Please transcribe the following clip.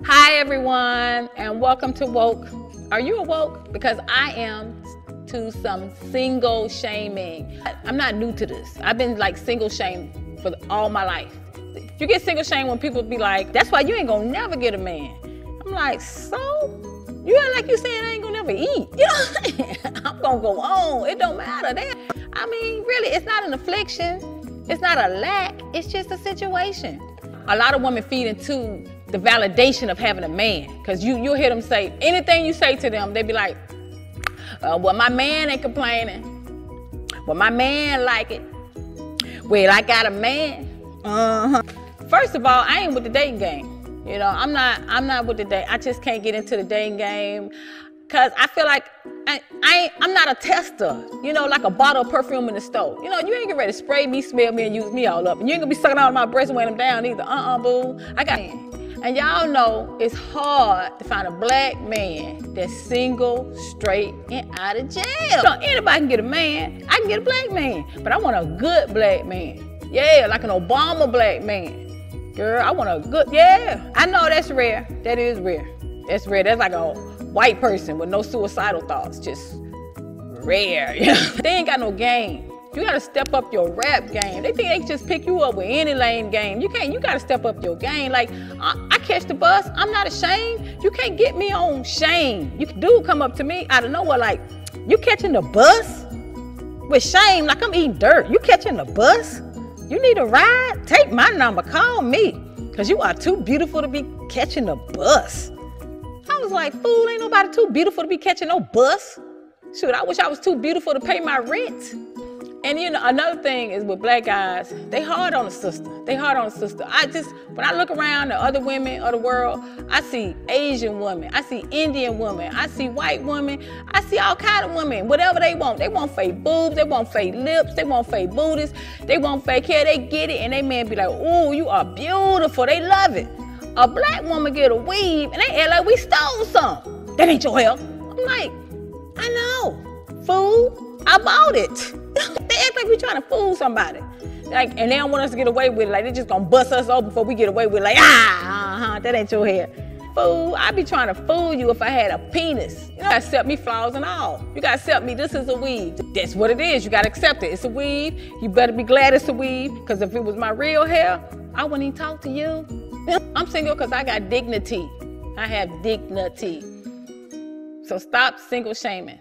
Hi everyone, and welcome to Woke. Are you awoke? Because I am to some single shaming. I'm not new to this. I've been like single shamed for all my life. You get single shamed when people be like, that's why you ain't gonna never get a man. I'm like, so? You act like you saying I ain't gonna never eat. You know what I'm saying? I'm gonna go on. It don't matter. I mean, really, it's not an affliction. It's not a lack. It's just a situation. A lot of women feed into the validation of having a man. Because you'll hear them say, anything you say to them, they be like, well, my man ain't complaining. Well, my man like it. Well, I got a man. First of all, I ain't with the dating game. You know, I'm not with the date. I just can't get into the dating game. Cause I feel like I'm not a tester. You know, like a bottle of perfume in the store. You know, you ain't get ready to spray me, smell me, and use me all up. And you ain't gonna be sucking out of my breasts and weighing them down either. Boo. I got it. And y'all know it's hard to find a black man that's single, straight, and out of jail. You know, anybody can get a man. I can get a black man. But I want a good black man. Yeah, like an Obama black man. Girl, I want a good, yeah. I know that's rare. That is rare. That's rare. That's like a white person with no suicidal thoughts. Just rare. They ain't got no game. You gotta step up your rap game. They think they can just pick you up with any lame game. You can't, you gotta step up your game. Like, I catch the bus, I'm not ashamed. You can't get me on shame. You do come up to me out of nowhere like, you catching the bus? With shame, like I'm eating dirt. You catching the bus? You need a ride? Take my number, call me. Cause you are too beautiful to be catching the bus. I was like, fool, ain't nobody too beautiful to be catching no bus. Shoot, I wish I was too beautiful to pay my rent. And you know, another thing is with black guys, they hard on a sister. They hard on a sister. When I look around at other women of the world, I see Asian women, I see Indian women, I see white women, I see all kind of women, whatever they want. They want fake boobs, they want fake lips, they want fake booties, they want fake hair, they get it, and they man be like, ooh, you are beautiful, they love it. A black woman get a weave, and they act like we stole some. That ain't your hair. I'm like, I know, fool, I bought it. They act like we trying to fool somebody. Like, and they don't want us to get away with it. Like, they just gonna bust us open before we get away with it. Like, that ain't your hair. Fool, I be trying to fool you if I had a penis. You gotta accept me flaws and all. You gotta accept me, this is a weave. That's what it is, you gotta accept it. It's a weave, you better be glad it's a weave, because if it was my real hair, I wouldn't even talk to you. I'm single because I got dignity. I have dignity. So stop single shaming.